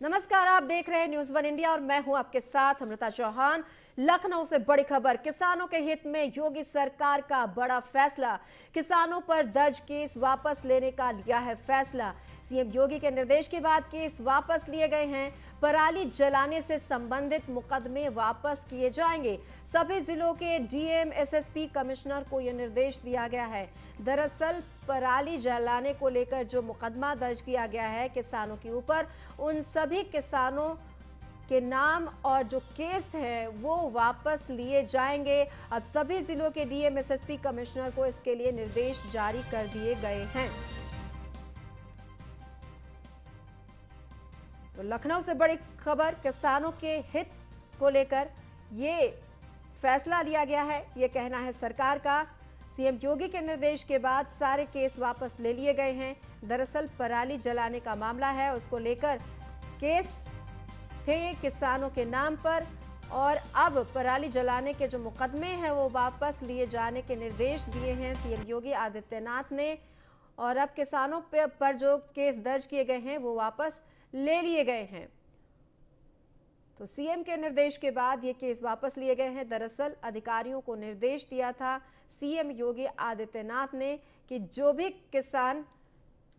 नमस्कार, आप देख रहे हैं न्यूज़ वन इंडिया और मैं हूं आपके साथ अमृता चौहान। लखनऊ से बड़ी खबर, किसानों के हित में योगी सरकार का बड़ा फैसला। किसानों पर दर्ज केस वापस लेने का लिया है फैसला। सीएम योगी के निर्देश के बाद केस वापस लिए गए हैं। पराली जलाने से संबंधित मुकदमे वापस किए जाएंगे। सभी जिलों के डीएम, एसएसपी, कमिश्नर को यह निर्देश दिया गया है। दरअसल पराली जलाने को लेकर जो मुकदमा दर्ज किया गया है किसानों के ऊपर, उन सभी किसानों के नाम और जो केस है वो वापस लिए जाएंगे। अब सभी जिलों के डीएम, एसएसपी, कमिश्नर को इसके लिए निर्देश जारी कर दिए गए हैं। तो लखनऊ से बड़ी खबर, किसानों के हित को लेकर ये फैसला लिया गया है, ये कहना है सरकार का। सीएम योगी के निर्देश के बाद सारे केस वापस ले लिए गए हैं। दरअसल पराली जलाने का मामला है, उसको लेकर केस थे किसानों के नाम पर और अब पराली जलाने के जो मुकदमे हैं वो वापस लिए जाने के निर्देश दिए हैं सीएम योगी आदित्यनाथ ने। और अब किसानों पर जो केस दर्ज किए गए हैं वो वापस ले लिए गए हैं। तो सीएम के निर्देश के बाद ये केस वापस लिए गए हैं। दरअसल अधिकारियों को निर्देश दिया था सीएम योगी आदित्यनाथ ने कि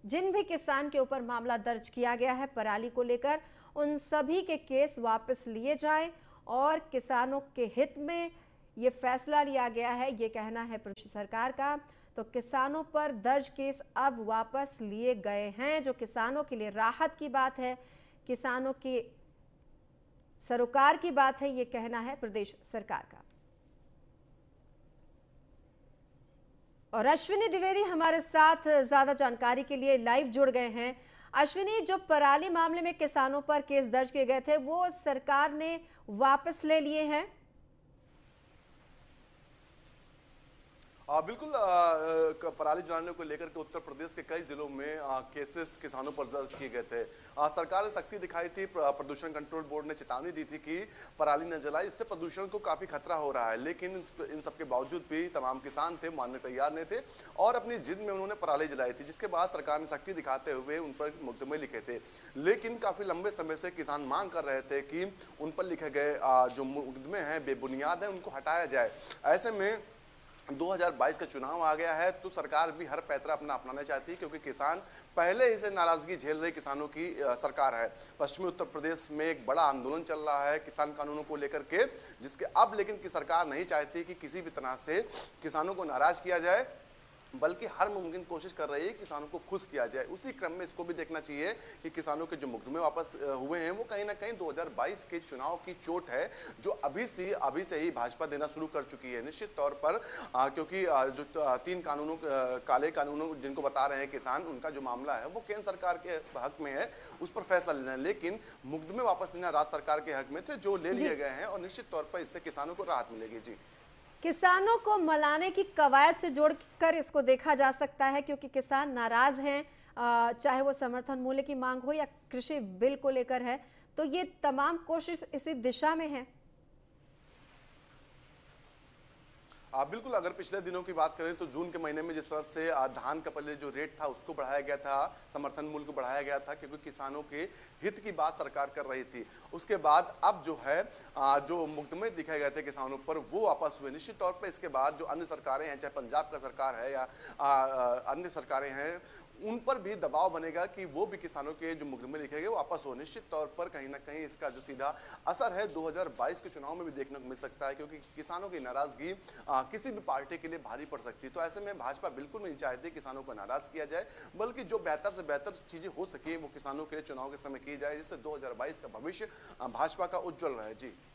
जिन भी किसान के ऊपर मामला दर्ज किया गया है पराली को लेकर, उन सभी के केस वापस लिए जाएं और किसानों के हित में ये फैसला लिया गया है, ये कहना है प्रदेश सरकार का। तो किसानों पर दर्ज केस अब वापस लिए गए हैं, जो किसानों के लिए राहत की बात है, किसानों के सरोकार की बात है, ये कहना है प्रदेश सरकार का। और अश्विनी द्विवेदी हमारे साथ ज्यादा जानकारी के लिए लाइव जुड़ गए हैं। अश्विनी, जो पराली मामले में किसानों पर केस दर्ज किए गए थे वो सरकार ने वापस ले लिए हैं। बिल्कुल, पराली जलाने को लेकर के उत्तर प्रदेश के कई जिलों में केसेस किसानों पर दर्ज किए गए थे। सरकार ने सख्ती दिखाई थी, प्रदूषण कंट्रोल बोर्ड ने चेतावनी दी थी कि पराली न जलाए, इससे प्रदूषण को काफी खतरा हो रहा है। लेकिन इन सब के बावजूद भी तमाम किसान थे, मानने तैयार नहीं थे और अपनी जिद में उन्होंने पराली जलाई थी, जिसके बाद सरकार ने सख्ती दिखाते हुए उन पर मुकदमे लिखे थे। लेकिन काफी लंबे समय से किसान मांग कर रहे थे कि उन पर लिखे गए जो मुकदमे हैं बेबुनियाद है, उनको हटाया जाए। ऐसे में 2022 का चुनाव आ गया है तो सरकार भी हर पैतरा अपनाना चाहती है, क्योंकि किसान पहले ही से नाराजगी झेल रही किसानों की सरकार है। पश्चिमी उत्तर प्रदेश में एक बड़ा आंदोलन चल रहा है किसान कानूनों को लेकर के, जिसके अब लेकिन की सरकार नहीं चाहती कि किसी भी तरह से किसानों को नाराज किया जाए, बल्कि हर मुमकिन कोशिश कर रही है किसानों को खुश किया जाए। उसी क्रम में इसको भी देखना चाहिए कि किसानों के जो मुकदमे वापस हुए हैं वो कहीं ना कहीं 2022 के चुनाव की चोट है, जो अभी से ही भाजपा देना शुरू कर चुकी है। निश्चित तौर पर क्योंकि जो 3 कानूनों, काले कानूनों जिनको बता रहे हैं किसान, उनका जो मामला है वो केंद्र सरकार के हक में है, उस पर फैसला लेना है। लेकिन मुकदमे वापस लेना राज्य सरकार के हक में थे, जो ले लिए गए हैं और निश्चित तौर पर इससे किसानों को राहत मिलेगी। जी, किसानों को मनाने की कवायद से जोड़कर इसको देखा जा सकता है, क्योंकि किसान नाराज हैं, चाहे वो समर्थन मूल्य की मांग हो या कृषि बिल को लेकर है, तो ये तमाम कोशिश इसी दिशा में है। बिल्कुल, अगर पिछले दिनों की बात करें तो जून के महीने में जिस तरह से धान का पहले जो रेट था उसको बढ़ाया गया था, समर्थन मूल्य को बढ़ाया गया था, क्योंकि किसानों के हित की बात सरकार कर रही थी। उसके बाद अब जो है जो मुकदमे दिखाए गए थे किसानों पर वो वापस हुए। निश्चित तौर पर इसके बाद जो अन्य सरकारें हैं, चाहे पंजाब का सरकार है या अन्य सरकारें हैं, उन पर भी दबाव बनेगा कि वो भी किसानों के जो मुकदमे लिखे गए वापस हो। निश्चित तौर पर कहीं ना कहीं इसका जो सीधा असर है 2022 के चुनाव में भी देखने को मिल सकता है, क्योंकि किसानों की नाराजगी किसी भी पार्टी के लिए भारी पड़ सकती है। तो ऐसे में भाजपा बिल्कुल नहीं चाहती किसानों को नाराज किया जाए, बल्कि जो बेहतर से बेहतर चीजें हो सके वो किसानों के लिए चुनाव के समय की जाए, जिससे 2022 का भविष्य भाजपा का उज्जवल रहे।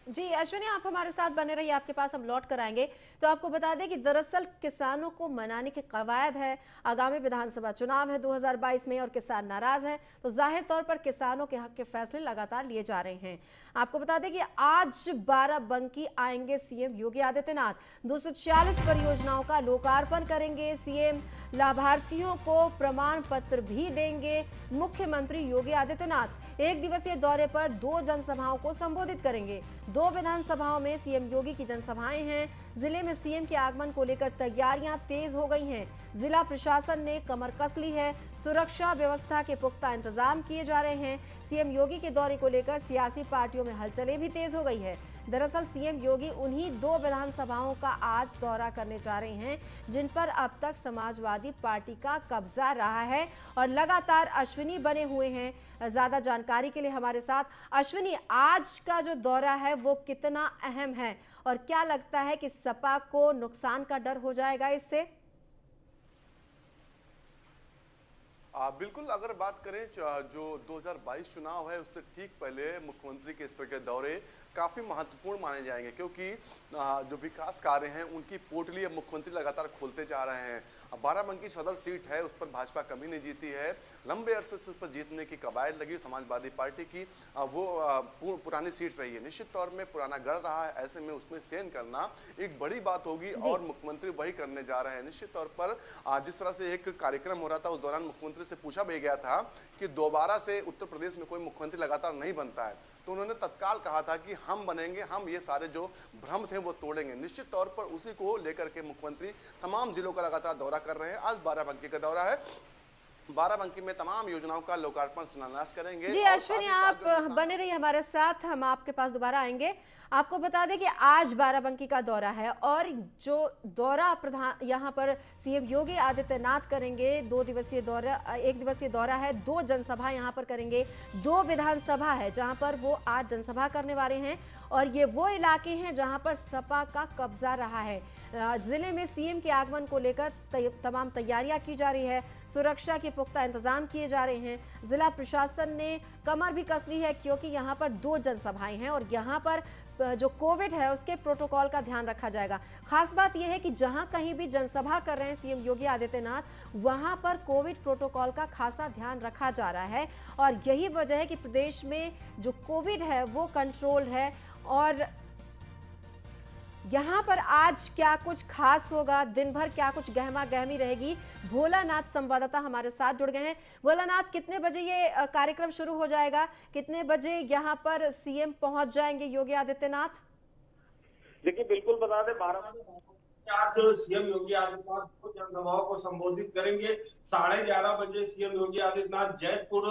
जी अश्विनी, आप हमारे साथ बने रहिए, आपके पास हम लौट कर आएंगे। तो आपको बता दें कि दरअसल किसानों को मनाने की कवायद है। आगामी विधानसभा चुनाव है 2022 में और किसान नाराज हैं, तो जाहिर तौर पर किसानों के हक के फैसले लगातार लिए जा रहे हैं। आपको बता दें कि आज बाराबंकी आएंगे सीएम योगी आदित्यनाथ, 240 परियोजनाओं का लोकार्पण करेंगे सीएम, लाभार्थियों को प्रमाण पत्र भी देंगे। मुख्यमंत्री योगी आदित्यनाथ 1 दिवसीय दौरे पर 2 जनसभाओं को संबोधित करेंगे। 2 विधानसभाओं में सीएम योगी की जनसभाएं हैं। जिले में सीएम के आगमन को लेकर तैयारियां तेज हो गई हैं। जिला प्रशासन ने कमर कस ली है। सुरक्षा व्यवस्था के पुख्ता इंतजाम किए जा रहे हैं। सीएम योगी के दौरे को लेकर सियासी पार्टियों में हलचलें भी तेज हो गई है। दरअसल सीएम योगी उन्हीं 2 विधानसभाओं का आज दौरा करने जा रहे हैं जिन पर अब तक समाजवादी पार्टी का कब्जा रहा है और लगातार अश्विनी बने हुए हैं। ज्यादा जानकारी के लिए हमारे साथ अश्विनी, आज का जो दौरा है वो कितना अहम है और क्या लगता है कि सपा को नुकसान का डर हो जाएगा इससे? बिल्कुल, अगर बात करें जो 2022 चुनाव है उससे ठीक पहले मुख्यमंत्री के इस तरह के दौरे काफी महत्वपूर्ण माने जाएंगे, क्योंकि जो विकास कार्य हैं उनकी पोटली अब मुख्यमंत्री लगातार खोलते जा रहे हैं। बाराबंकी सदर सीट है, उस पर भाजपा कभी नहीं जीती है। लंबे अरसे से उस पर जीतने की कवायद लगी समाजवादी पार्टी की, वो पुरानी सीट रही है, निश्चित तौर में पुराना गढ़ रहा है। ऐसे में उसमें सेन करना एक बड़ी बात होगी और मुख्यमंत्री वही करने जा रहे हैं। निश्चित तौर पर जिस तरह से एक कार्यक्रम हो रहा था उस दौरान मुख्यमंत्री से पूछा भी गया था कि दोबारा से उत्तर प्रदेश में कोई मुख्यमंत्री लगातार नहीं बनता है, तो उन्होंने तत्काल कहा था कि हम बनेंगे, हम ये सारे जो भ्रम थे वो तोड़ेंगे। निश्चित तौर पर उसी को लेकर के मुख्यमंत्री तमाम जिलों का लगातार दौरा कर रहे हैं। आज बाराबंकी का दौरा है, बाराबंकी में तमाम योजनाओं का लोकार्पण शिलान्यास करेंगे। जी अश्विनी, आप बने रहिए हमारे साथ, हम आपके पास दोबारा आएंगे। आपको बता दें कि आज बाराबंकी का दौरा है और जो दौरा यहाँ पर सीएम योगी आदित्यनाथ करेंगे, 2 दिवसीय दौरा, 1 दिवसीय दौरा है, 2 जनसभा यहाँ पर करेंगे, 2 विधानसभा है जहाँ पर वो आज जनसभा करने वाले हैं और ये वो इलाके हैं जहाँ पर सपा का कब्जा रहा है। जिले में सीएम के आगमन को लेकर तमाम तैयारियां की जा रही है, सुरक्षा के पुख्ता इंतजाम किए जा रहे हैं। जिला प्रशासन ने कमर भी कस ली है क्योंकि यहाँ पर 2 जनसभाएं हैं और यहाँ पर जो कोविड है उसके प्रोटोकॉल का ध्यान रखा जाएगा। खास बात यह है कि जहां कहीं भी जनसभा कर रहे हैं सीएम योगी आदित्यनाथ, वहां पर कोविड प्रोटोकॉल का खासा ध्यान रखा जा रहा है और यही वजह है कि प्रदेश में जो कोविड है वो कंट्रोल है। और यहाँ पर आज क्या कुछ खास होगा, दिन भर क्या कुछ गहमा गहमी रहेगी, भोलानाथ संवाददाता हमारे साथ जुड़ गए हैं। भोलानाथ, कितने बजे ये कार्यक्रम शुरू हो जाएगा, कितने बजे यहाँ पर सीएम पहुंच जाएंगे योगी आदित्यनाथ? देखिए, बिल्कुल बता दें, 12 आज सीएम योगी आदित्यनाथ जनसभाओं को संबोधित करेंगे। 11:30 बजे सीएम योगी आदित्यनाथ जैतपुर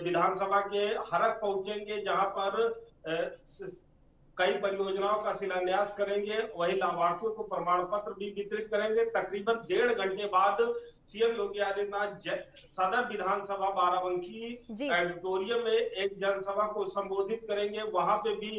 विधानसभा के हरक पहुंचेंगे, जहां पर कई परियोजनाओं का शिलान्यास करेंगे। वहीं लाभार्थियों को प्रमाण पत्र भी वितरित करेंगे। तकरीबन 1.5 घंटे बाद सीएम योगी आदित्यनाथ सदर विधानसभा बाराबंकी ऑडिटोरियम में एक जनसभा को संबोधित करेंगे। वहां पे भी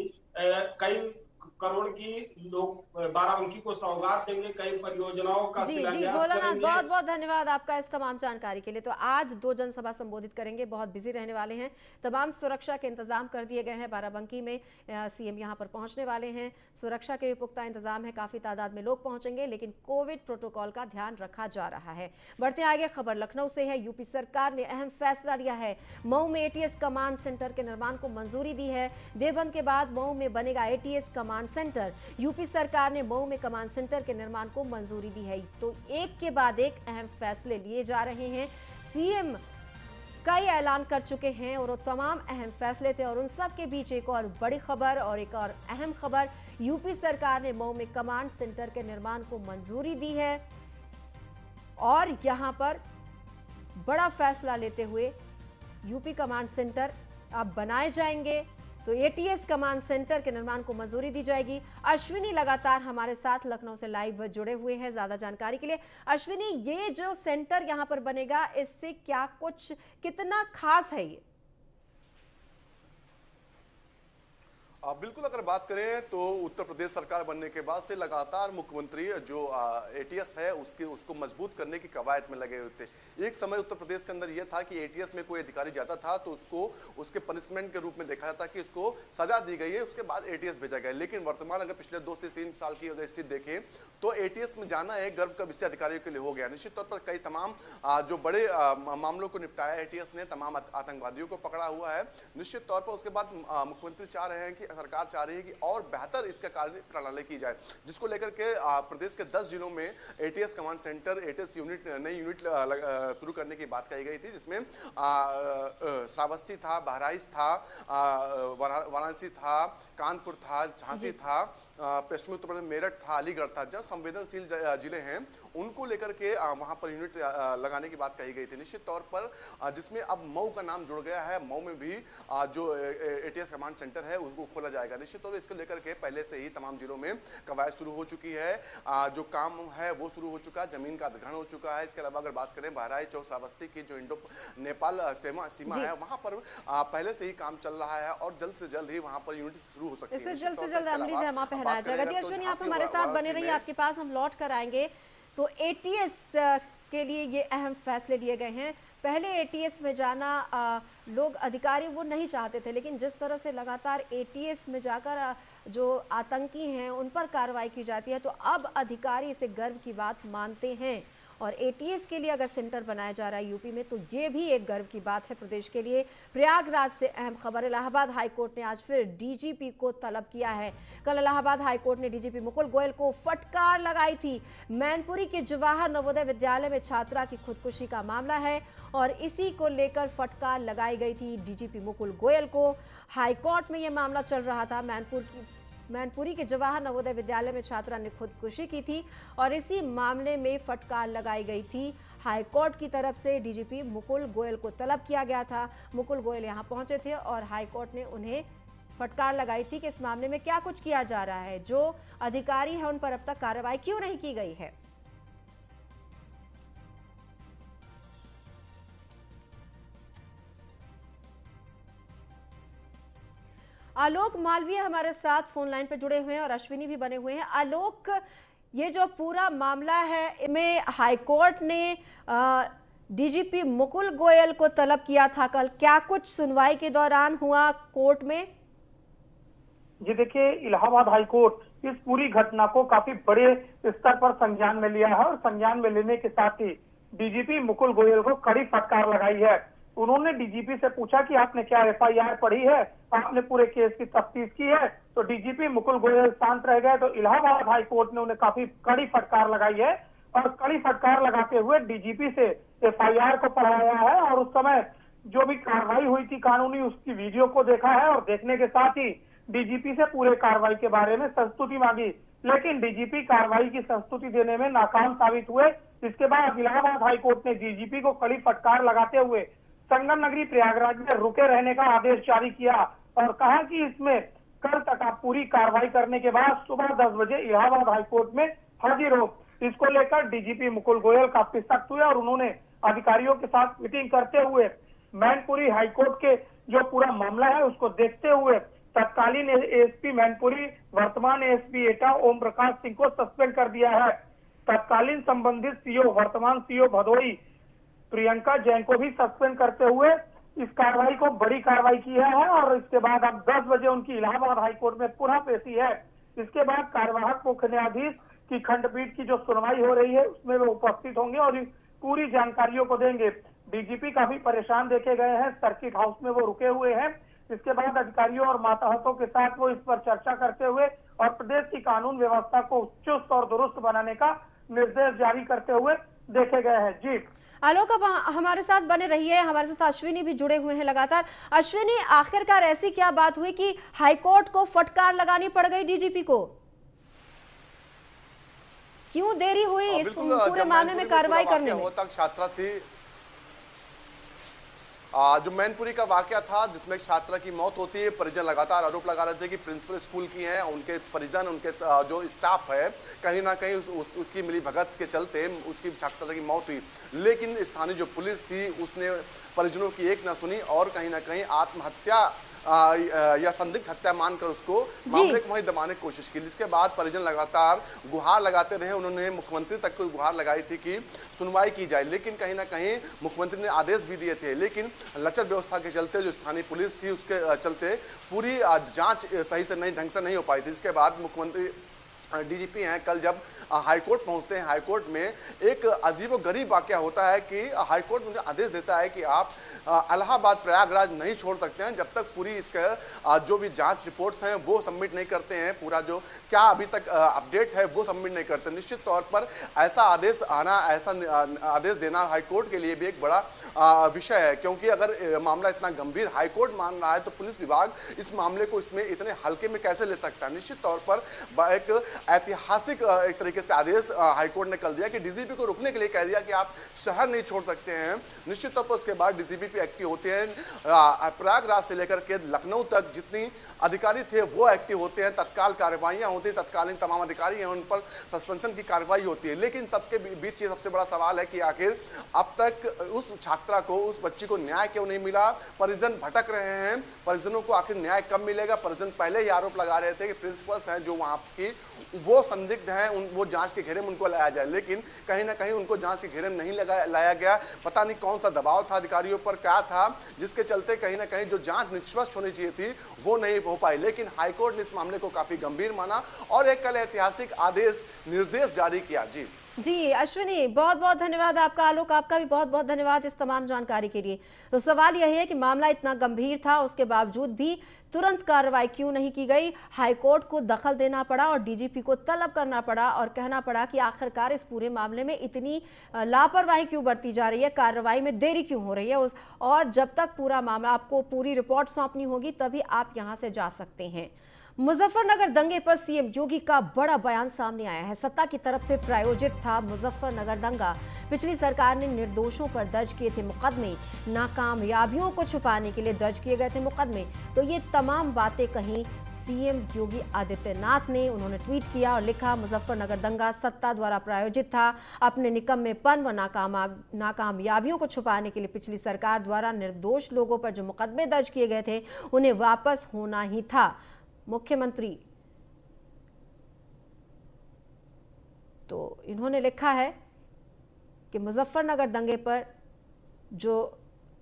कई करोड़ की लोग बाराबंकी को सौगात देंगे, कई परियोजनाओं का शिलान्यास करेंगे। बहुत बहुत धन्यवाद आपका इस तमाम जानकारी के लिए। तो आज 2 जनसभा संबोधित करेंगे, बहुत बिजी रहने वाले हैं, तमाम सुरक्षा के इंतजाम कर दिए गए हैं। बाराबंकी में सीएम यहां पर पहुंचने वाले हैं, सुरक्षा के पुख्ता इंतजाम है, काफी तादाद में लोग पहुंचेंगे, लेकिन कोविड प्रोटोकॉल का ध्यान रखा जा रहा है। बढ़ते आगे, खबर लखनऊ से है। यूपी सरकार ने अहम फैसला लिया है, मऊ में एटीएस कमांड सेंटर के निर्माण को मंजूरी दी है। देवबंद के बाद मऊ में बनेगा एटीएस कमांड सेंटर। यूपी सरकार ने मऊ में कमांड सेंटर के निर्माण को मंजूरी दी है। तो एक के बाद एक अहम फैसले लिए जा रहे हैं। सीएम कई ऐलान कर चुके हैं और वो तमाम अहम फैसले थे और उन सब के बीच एक और बड़ी खबर और एक और अहम खबर, यूपी सरकार ने मऊ में कमांड सेंटर के निर्माण को मंजूरी दी है और यहां पर बड़ा फैसला लेते हुए यूपी कमांड सेंटर अब बनाए जाएंगे। तो एटीएस कमांड सेंटर के निर्माण को मंजूरी दी जाएगी। अश्विनी लगातार हमारे साथ लखनऊ से लाइव जुड़े हुए हैं ज्यादा जानकारी के लिए। अश्विनी, ये जो सेंटर यहां पर बनेगा, इससे क्या कुछ, कितना खास है ये? बिल्कुल, अगर बात करें तो उत्तर प्रदेश सरकार बनने के बाद से लगातार मुख्यमंत्री जो एटीएस है उसको मजबूत करने की कवायद में लगे हुए थे। एक समय उत्तर प्रदेश के अंदर यह था कि एटीएस में कोई अधिकारी जाता था तो उसको उसके पनिशमेंट के रूप में देखा जाता कि उसको सजा दी गई है, उसके बाद एटीएस भेजा गया। लेकिन वर्तमान अगर पिछले 2 से 3 साल की अगर स्थिति देखें तो एटीएस में जाना एक गर्व का विषय अधिकारियों के लिए हो गया। निश्चित तौर पर कई तमाम जो बड़े मामलों को निपटाया एटीएस ने, तमाम आतंकवादियों को पकड़ा हुआ है। निश्चित तौर पर उसके बाद मुख्यमंत्री चाह रहे हैं कि सरकार चाह रही है कि और बेहतर इसका कार्य प्रणाली की जाए, जिसको लेकर के प्रदेश के 10 जिलों में ATS command centre, ATS unit, नई यूनिट शुरू करने की बात कही गई थी, जिसमें श्रावस्ती था, बहराइच था, वाराणसी था, कानपुर था, झांसी था, पश्चिमी उत्तर प्रदेश मेरठ था, अलीगढ़ था। जो संवेदनशील जिले हैं उनको लेकर के वहां पर यूनिट लगाने की बात कही गई थी निश्चित तौर पर, जिसमें अब मऊ का नाम जुड़ गया है। मऊ में भी जो एटीएस कमांड सेंटर है उसको खोला जाएगा। निश्चित तौर पर इसको लेकर के पहले से ही तमाम जिलों में कवायद शुरू हो चुकी है, जो काम है वो शुरू हो चुका है, जमीन का अधिग्रहण हो चुका है। इसके अलावा अगर बात करें बहराइच और श्रावस्ती की जो इंडो नेपाल सीमा है, वहां पर पहले से ही काम चल रहा है और जल्द से जल्द ही वहां पर यूनिट शुरू हो सकती है। इससे जल्द से जल्द अमली जमा पहनाया जाएगा। जी अश्विनी, आप हमारे साथ बने रहिए, आपके पास हम लौट कर आएंगे। तो एटीएस के लिए ये अहम फैसले लिए गए हैं। पहले एटीएस में जाना लोग अधिकारी वो नहीं चाहते थे, लेकिन जिस तरह से लगातार एटीएस में जाकर जो आतंकी हैं उन पर कार्रवाई की जाती है, तो अब अधिकारी इसे गर्व की बात मानते हैं। और एटीएस के लिए अगर सेंटर बनाया जा रहा है यूपी में, तो ये भी एक गर्व की बात है प्रदेश के लिए। प्रयागराज से अहम खबर, इलाहाबाद हाईकोर्ट ने आज फिर डीजीपी को तलब किया है। कल इलाहाबाद हाईकोर्ट ने डीजीपी मुकुल गोयल को फटकार लगाई थी। मैनपुरी के जवाहर नवोदय विद्यालय में छात्रा की खुदकुशी का मामला है और इसी को लेकर फटकार लगाई गई थी डीजीपी मुकुल गोयल को। हाईकोर्ट में यह मामला चल रहा था। मैनपुरी के जवाहर नवोदय विद्यालय में छात्रा ने खुदकुशी की थी और इसी मामले में फटकार लगाई गई थी। हाईकोर्ट की तरफ से डीजीपी मुकुल गोयल को तलब किया गया था। मुकुल गोयल यहां पहुंचे थे और हाईकोर्ट ने उन्हें फटकार लगाई थी कि इस मामले में क्या कुछ किया जा रहा है, जो अधिकारी है उन पर अब तक कार्रवाई क्यों नहीं की गई है। आलोक मालवीय हमारे साथ फोन लाइन पर जुड़े हुए हैं और अश्विनी भी बने हुए हैं। आलोक, ये जो पूरा मामला है इसमें हाईकोर्ट ने डीजीपी मुकुल गोयल को तलब किया था कल, क्या कुछ सुनवाई के दौरान हुआ कोर्ट में? जी देखिए, इलाहाबाद हाईकोर्ट इस पूरी घटना को काफी बड़े स्तर पर संज्ञान में लिया है और संज्ञान में लेने के साथ ही डीजीपी मुकुल गोयल को कड़ी फटकार लगाई है। उन्होंने डीजीपी से पूछा कि आपने क्या एफआईआर पढ़ी है, आपने पूरे केस की तफ्तीश की है? तो डीजीपी मुकुल गोयल शांत रह गए। तो इलाहाबाद हाईकोर्ट ने उन्हें काफी कड़ी फटकार लगाई है और कड़ी फटकार लगाते हुए डीजीपी से एफआईआर को पढ़ाया है और उस समय जो भी कार्रवाई हुई थी कानूनी, उसकी वीडियो को देखा है और देखने के साथ ही डीजीपी से पूरे कार्रवाई के बारे में संस्तुति मांगी, लेकिन डीजीपी कार्रवाई की संस्तुति देने में नाकाम साबित हुए। इसके बाद इलाहाबाद हाईकोर्ट ने डीजीपी को कड़ी फटकार लगाते हुए संगम नगरी प्रयागराज में रुके रहने का आदेश जारी किया और कहा कि इसमें कल तक आप पूरी कार्रवाई करने के बाद सुबह 10 बजे इलाहाबाद हाईकोर्ट में हाजिर हो। इसको लेकर डीजीपी मुकुल गोयल काफी सख्त हुए और उन्होंने अधिकारियों के साथ मीटिंग करते हुए मैनपुरी हाईकोर्ट के जो पूरा मामला है उसको देखते हुए तत्कालीन एएसपी मैनपुरी, वर्तमान एएसपी एटा ओम प्रकाश सिंह को सस्पेंड कर दिया है। तत्कालीन संबंधित सीओ, वर्तमान सीओ भदोई प्रियंका जैन को भी सस्पेंड करते हुए इस कार्रवाई को बड़ी कार्रवाई किया है और इसके बाद अब 10 बजे उनकी इलाहाबाद हाईकोर्ट में पुनः पेशी है। इसके बाद कार्यवाहक मुख्य न्यायाधीश की खंडपीठ की जो सुनवाई हो रही है उसमें वो उपस्थित होंगे और पूरी जानकारियों को देंगे। डीजीपी काफी परेशान देखे गए हैं, सर्किट हाउस में वो रुके हुए हैं। इसके बाद अधिकारियों और मातहतों के साथ वो इस पर चर्चा करते हुए और प्रदेश की कानून व्यवस्था को चुस्त और दुरुस्त बनाने का निर्देश जारी करते हुए देखे गए हैं। जी आलोक, अब हमारे साथ बने रहिए, हमारे साथ अश्विनी भी जुड़े हुए हैं लगातार। अश्विनी, आखिरकार ऐसी क्या बात हुई कि हाईकोर्ट को फटकार लगानी पड़ गई डीजीपी को? क्यों देरी हुई इस पूरे मामले में कार्रवाई करने में? छात्रा थी, जो मैनपुरी का वाकया था जिसमें छात्रा की मौत होती है, परिजन लगातार आरोप लगा रहे थे कि प्रिंसिपल स्कूल की हैं, उनके परिजन, उनके जो स्टाफ है, कहीं ना कहीं उसकी मिलीभगत के चलते उसकी छात्रा की मौत हुई। लेकिन स्थानीय जो पुलिस थी उसने परिजनों की एक न सुनी और कहीं ना कहीं आत्महत्या या संदिग्ध हत्या मानकर उसको मामले को वहीं दबाने की कोशिश की। इसके बाद परिजन लगातार गुहार लगाते रहे, उन्होंने मुख्यमंत्री तक को गुहार लगाई थी कि सुनवाई की जाए, लेकिन कहीं ना कहीं मुख्यमंत्री ने आदेश भी दिए थे, लेकिन लचर व्यवस्था के चलते जो स्थानीय पुलिस थी उसके चलते पूरी जांच सही से ढंग से नहीं हो पाई थी। इसके बाद मुख्यमंत्री डीजीपी हैं, कल जब हाईकोर्ट पहुंचते हैं, हाईकोर्ट में एक अजीबोगरीब वाकया होता है कि हाईकोर्ट मुझे आदेश देता है कि आप इलाहाबाद प्रयागराज नहीं छोड़ सकते हैं जब तक पूरी इसका जो भी जांच रिपोर्ट्स हैं वो सबमिट नहीं करते हैं, पूरा जो क्या अभी तक अपडेट है वो सबमिट नहीं करते। निश्चित तौर पर ऐसा आदेश आना, ऐसा आदेश देना हाईकोर्ट के लिए भी एक बड़ा विषय है, क्योंकि अगर मामला इतना गंभीर हाईकोर्ट मान रहा है तो पुलिस विभाग इस मामले को इसमें इतने हल्के में कैसे ले सकता है। निश्चित तौर पर एक ऐतिहासिक एक तरीके से आदेश हाईकोर्ट ने कल दिया कि डीजीपी को रुकने के लिए कह दिया कि आप शहर नहीं छोड़ सकते हैं। निश्चित तौर पर उसके बाद डीजीपी पे एक्टिव होते हैं। प्रयागराज से लेकर के लखनऊ तक जितनी अधिकारी थे वो एक्टिव होते हैं, तत्काल कार्रवाइयां होती हैं, तत्कालीन तमाम अधिकारी हैं उन पर सस्पेंशन की कार्रवाई होती है। लेकिन सबके बीच ये सबसे बड़ा सवाल है कि आखिर अब तक उस छात्रा को, उस बच्ची को न्याय क्यों नहीं मिला। परिजन भटक रहे हैं, परिजनों को आखिर न्याय कब मिलेगा। परिजन पहले ही आरोप लगा रहे थे कि प्रिंसिपल्स हैं जो वहां की वो संदिग्ध हैं, वो जांच के घेरे में उनको लाया जाए, लेकिन कहीं ना कहीं उनको जांच के घेरे में नहीं लाया गया। पता नहीं कौन सा दबाव था अधिकारियों पर, क्या था, जिसके चलते कहीं ना कहीं जो जांच निष्पक्ष होनी चाहिए थी वो नहीं हो पाई। लेकिन हाईकोर्ट ने इस मामले को काफी गंभीर माना और एक कल ऐतिहासिक आदेश निर्देश जारी किया। जी अश्विनी, बहुत बहुत धन्यवाद आपका। आलोक, आपका भी बहुत बहुत धन्यवाद इस तमाम जानकारी के लिए। तो सवाल यही है कि मामला इतना गंभीर था, उसके बावजूद भी तुरंत कार्रवाई क्यों नहीं की गई। हाईकोर्ट को दखल देना पड़ा और डीजीपी को तलब करना पड़ा और कहना पड़ा कि आखिरकार इस पूरे मामले में इतनी लापरवाही क्यों बरती जा रही है, कार्रवाई में देरी क्यों हो रही है। और जब तक पूरा मामला, आपको पूरी रिपोर्ट सौंपनी होगी तभी आप यहां से जा सकते हैं। मुजफ्फरनगर दंगे पर सीएम योगी का बड़ा बयान सामने आया है। सत्ता की तरफ से प्रायोजित था मुजफ्फरनगर दंगा। पिछली सरकार ने निर्दोषों पर दर्ज किए थे मुकदमे, नाकामयाबियों को छुपाने के लिए दर्ज किए गए थे मुकदमे। तो ये तमाम बातें कहीं सीएम योगी आदित्यनाथ ने, उन्होंने ट्वीट किया और लिखा, मुजफ्फरनगर दंगा सत्ता द्वारा प्रायोजित था। अपने निकम्मेपन व नाकामयाबियों को छुपाने के लिए पिछली सरकार द्वारा निर्दोष लोगों पर जो मुकदमे दर्ज किए गए थे उन्हें वापस होना ही था। मुख्यमंत्री तो इन्होंने लिखा है कि मुजफ्फरनगर दंगे पर जो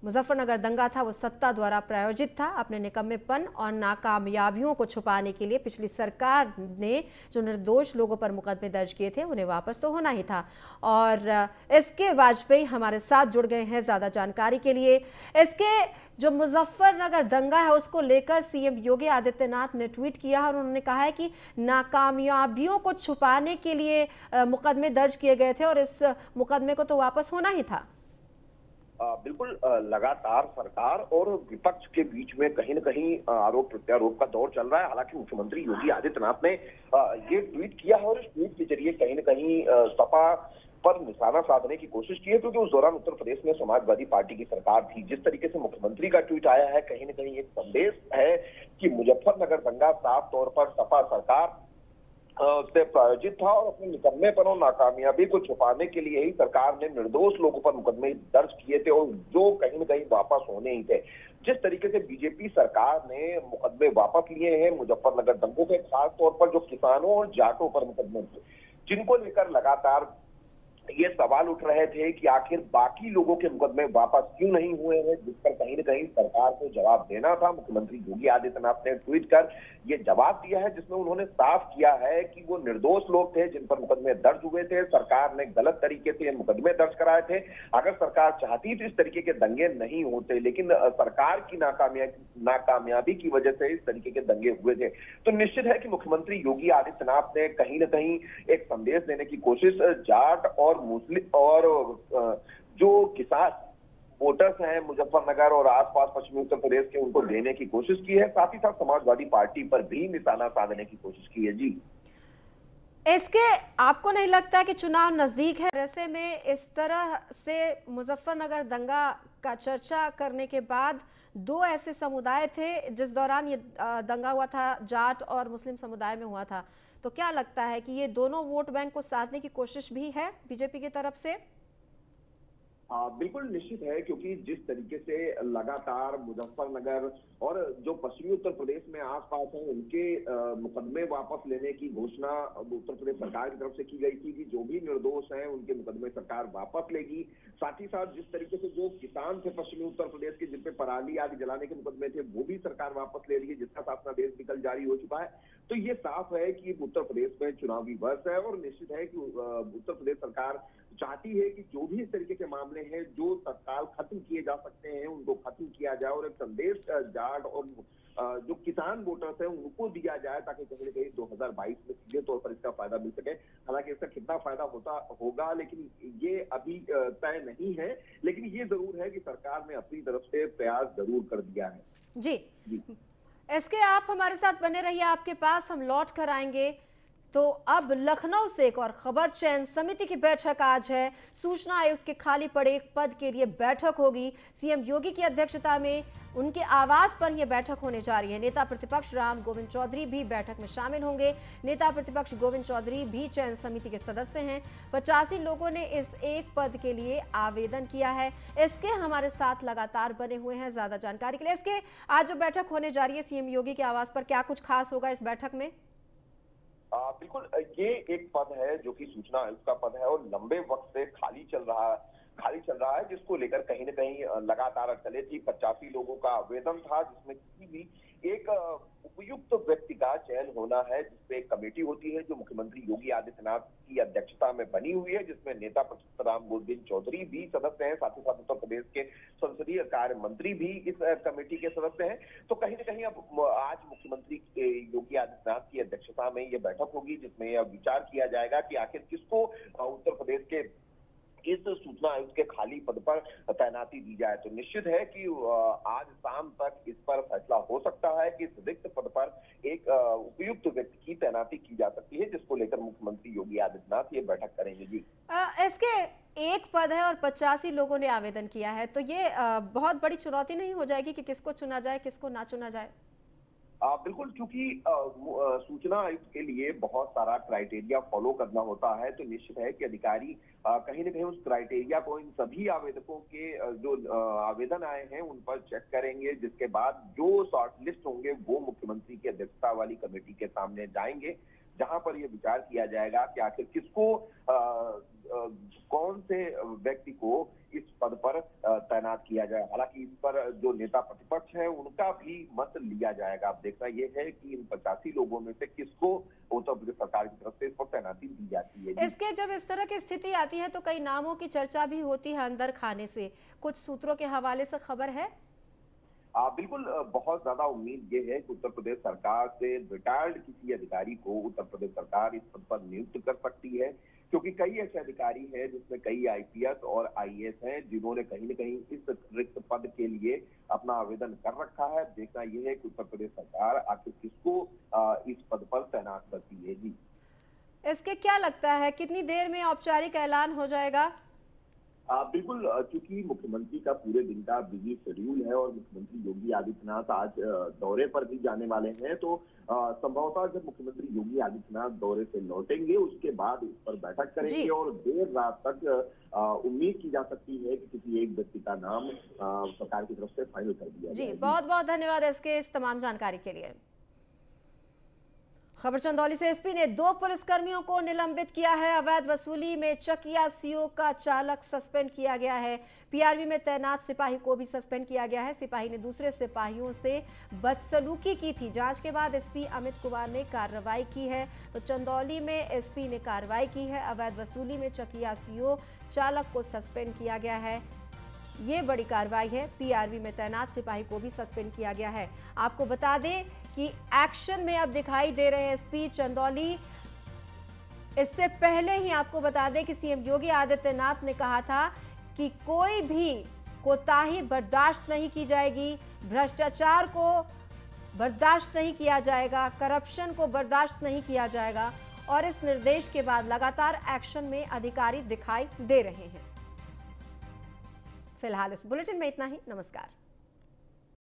मुजफ्फरनगर दंगा था वो सत्ता द्वारा प्रायोजित था। अपने निकम्मेपन और नाकामयाबियों को छुपाने के लिए पिछली सरकार ने जो निर्दोष लोगों पर मुकदमे दर्ज किए थे उन्हें वापस तो होना ही था। और एसके वाजपेयी हमारे साथ जुड़ गए हैं ज्यादा जानकारी के लिए। एसके, जो मुजफ्फरनगर दंगा है उसको लेकर सीएम योगी आदित्यनाथ ने ट्वीट किया और उन्होंने कहा है कि नाकामयाबियों को छुपाने के लिए मुकदमे दर्ज किए गए थे और इस मुकदमे को तो वापस होना ही था। बिल्कुल, लगातार सरकार और विपक्ष के बीच में कहीं न कहीं आरोप प्रत्यारोप का दौर चल रहा है। हालांकि मुख्यमंत्री योगी आदित्यनाथ ने ये ट्वीट किया है और इस ट्वीट के जरिए कहीं न कहीं सपा पर निशाना साधने की कोशिश की है, क्योंकि उस दौरान उत्तर प्रदेश में समाजवादी पार्टी की सरकार थी। जिस तरीके से मुख्यमंत्री का ट्वीट आया है, कहीं न कहीं एक संदेश है कि मुजफ्फरनगर दंगा साफ तौर पर सपा सरकार से प्रायोजित था और अपने निकम्मेपन और नाकामयाबी को छुपाने के लिए ही सरकार ने निर्दोष लोगों पर मुकदमे दर्ज किए थे और जो कहीं न कहीं वापस होने ही थे। जिस तरीके से बीजेपी सरकार ने मुकदमे वापस लिए हैं मुजफ्फरनगर दंगों के, खास तौर पर जो किसानों और जाटों पर मुकदमे थे, जिनको लेकर लगातार ये सवाल उठ रहे थे कि आखिर बाकी लोगों के मुकदमे वापस क्यों नहीं हुए हैं, जिस पर कहीं न कहीं सरकार को जवाब देना था। मुख्यमंत्री योगी आदित्यनाथ ने ट्वीट कर ये जवाब दिया है, जिसमें उन्होंने साफ किया है कि वो निर्दोष लोग थे जिन पर मुकदमे दर्ज हुए थे। सरकार ने गलत तरीके से मुकदमे दर्ज कराए थे। अगर सरकार चाहती तो इस तरीके के दंगे नहीं होते, लेकिन सरकार की नाकामयाबी की वजह से इस तरीके के दंगे हुए थे। तो निश्चित है कि मुख्यमंत्री योगी आदित्यनाथ ने कहीं न कहीं एक संदेश देने की कोशिश जाट और मुस्लिम और जो किसान वोटर्स हैं मुजफ्फरनगर और आसपास पश्चिमी उत्तर प्रदेश के, उनको देने की कोशिश की है। साथ ही साथ समाजवादी पार्टी पर भी निशाना साधने की कोशिश की है। जी, इसके आपको नहीं लगता कि चुनाव नजदीक है? ऐसे में इस तरह से मुजफ्फरनगर दंगा का चर्चा करने के बाद दो ऐसे समुदाय थे जिस दौरान ये दंगा हुआ था, जाट और मुस्लिम समुदाय में हुआ था, तो क्या लगता है कि ये दोनों वोट बैंक को साधने की कोशिश भी है बीजेपी की तरफ से? बिल्कुल निश्चित है, क्योंकि जिस तरीके से लगातार मुजफ्फरनगर और जो पश्चिमी उत्तर प्रदेश में आसपास हैं उनके मुकदमे वापस लेने की घोषणा उत्तर प्रदेश सरकार की तरफ से की गई थी कि जो भी निर्दोष हैं उनके मुकदमे सरकार वापस लेगी। साथ ही साथ जिस तरीके से जो किसान थे पश्चिमी उत्तर प्रदेश के, जिन पे पराली आदि जलाने के मुकदमे थे, वो भी सरकार वापस ले रही है, जिसका शासनादेश भी कल जारी हो चुका है। तो ये साफ है कि उत्तर प्रदेश में चुनावी वर्ष है और निश्चित है कि उत्तर प्रदेश सरकार चाहती है कि जो भी इस तरीके के मामले हैं जो तत्काल खत्म किए जा सकते हैं उनको खत्म किया जाए और एक संदेश जाट और जो किसान वोटर्स हैं उनको दिया जाए, ताकि कहीं न कहीं 2022 में सीधे तौर पर इसका फायदा मिल सके। हालांकि इसका कितना फायदा होगा लेकिन ये अभी तय नहीं है, लेकिन ये जरूर है कि सरकार ने अपनी तरफ से प्रयास जरूर कर दिया है। जी। इसके आप हमारे साथ बने रहिए, आपके पास हम लौट कर आएंगे। तो अब लखनऊ से एक और खबर, चयन समिति की बैठक आज है। सूचना आयुक्त के खाली पड़े एक पद के लिए बैठक होगी। सीएम योगी की अध्यक्षता में उनके आवास पर यह बैठक होने जा रही है। नेता प्रतिपक्ष राम गोविंद चौधरी भी बैठक में शामिल होंगे। नेता प्रतिपक्ष गोविंद चौधरी भी चयन समिति के सदस्य हैं। 85 लोगों ने इस एक पद के लिए आवेदन किया है। इसके हमारे साथ लगातार बने हुए हैं ज्यादा जानकारी के लिए। इसके आज जो बैठक होने जा रही है सीएम योगी के आवास पर, क्या कुछ खास होगा इस बैठक में? बिल्कुल, ये एक पद है जो कि सूचना आयुक्त का पद है और लंबे वक्त से खाली चल रहा है, जिसको लेकर कहीं न कहीं लगातार अड़चने थी। 85 लोगों का आवेदन था, जिसमें किसी भी एक उपयुक्त व्यक्ति का चयन होना है, जिसपे एक कमेटी होती है जो मुख्यमंत्री योगी आदित्यनाथ की अध्यक्षता में बनी हुई है, जिसमें नेता प्रतिपक्ष राम गोविंद चौधरी भी सदस्य हैं, साथ ही साथ उत्तर प्रदेश के संसदीय कार्य मंत्री भी इस कमेटी के सदस्य हैं। तो कहीं न कहीं अब आज मुख्यमंत्री योगी आदित्यनाथ की अध्यक्षता में यह बैठक होगी, जिसमें यह विचार किया जाएगा कि आखिर किसको उत्तर प्रदेश के इस सूचना आयुक्त के खाली पद पर तैनाती दी जाए। तो निश्चित है कि आज शाम तक इस पर फैसला हो सकता है कि इस रिक्त पद पर एक उपयुक्त व्यक्ति की तैनाती की जा सकती है, जिसको लेकर मुख्यमंत्री योगी आदित्यनाथ ये बैठक करेंगे। जी, इसके एक पद है और 85 लोगों ने आवेदन किया है, तो ये बहुत बड़ी चुनौती नहीं हो जाएगी कि किसको चुना जाए, किसको ना चुना जाए? बिल्कुल, क्योंकि सूचना आयुक्त के लिए बहुत सारा क्राइटेरिया फॉलो करना होता है, तो निश्चित है कि अधिकारी कहीं न कहीं उस क्राइटेरिया को इन सभी आवेदकों के जो आवेदन आए हैं उन पर चेक करेंगे, जिसके बाद जो शॉर्ट लिस्ट होंगे वो मुख्यमंत्री की अध्यक्षता वाली कमेटी के सामने जाएंगे, जहां पर यह विचार किया जाएगा कि आखिर किसको कौन से व्यक्ति को इस पद पर तैनात किया जाए। हालांकि इस पर जो नेता प्रतिपक्ष है उनका भी मत लिया जाएगा। अब देखना यह है कि इन 85 लोगों में से किसको उत्तर प्रदेश सरकार की तरफ से इस पर तैनाती दी जाती है। इसके जब इस तरह की स्थिति आती है तो कई नामों की चर्चा भी होती है अंदर खाने से, कुछ सूत्रों के हवाले से खबर है? बिल्कुल, बहुत ज्यादा उम्मीद ये है कि उत्तर प्रदेश सरकार से रिटायर्ड किसी अधिकारी को उत्तर प्रदेश सरकार इस पद पर नियुक्त कर सकती है, क्योंकि कई ऐसे अधिकारी हैं जिसमें कई आईपीएस और आईएएस हैं जिन्होंने कहीं न कहीं इस रिक्त पद के लिए अपना आवेदन कर रखा है। देखना यह है कि उत्तर प्रदेश सरकार आखिर किसको इस पद पर तैनात करती है। जी, इसके क्या लगता है कितनी देर में औपचारिक ऐलान हो जाएगा? बिल्कुल, क्योंकि मुख्यमंत्री का पूरे दिन का बिजी शेड्यूल है और मुख्यमंत्री योगी आदित्यनाथ आज दौरे पर भी जाने वाले हैं, तो संभवतः जब मुख्यमंत्री योगी आदित्यनाथ दौरे से लौटेंगे उसके बाद इस पर बैठक करेंगे और देर रात तक उम्मीद की जा सकती है कि किसी एक व्यक्ति का नाम सरकार की तरफ से फाइनल कर दिया जाए। जी, बहुत बहुत धन्यवाद इसके इस तमाम जानकारी के लिए। खबर चंदौली से, एसपी ने 2 पुलिसकर्मियों को निलंबित किया है। अवैध वसूली में चकिया सीओ का चालक सस्पेंड किया गया है। पीआरवी में तैनात सिपाही को भी सस्पेंड किया गया है। सिपाही ने दूसरे सिपाहियों से बदसलूकी की थी। जांच के बाद एसपी अमित कुमार ने कार्रवाई की है। तो चंदौली में एसपी ने कार्रवाई की है। अवैध वसूली में चकिया सीओ चालक को सस्पेंड किया गया है। ये बड़ी कार्रवाई है। पीआरवी में तैनात सिपाही को भी सस्पेंड किया गया है। आपको बता दें कि एक्शन में अब दिखाई दे रहे हैं एसपी चंदौली। इससे पहले ही आपको बता दें कि सीएम योगी आदित्यनाथ ने कहा था कि कोई भी कोताही बर्दाश्त नहीं की जाएगी, भ्रष्टाचार को बर्दाश्त नहीं किया जाएगा, करप्शन को बर्दाश्त नहीं किया जाएगा। और इस निर्देश के बाद लगातार एक्शन में अधिकारी दिखाई दे रहे हैं। फिलहाल इस बुलेटिन में इतना ही। नमस्कार।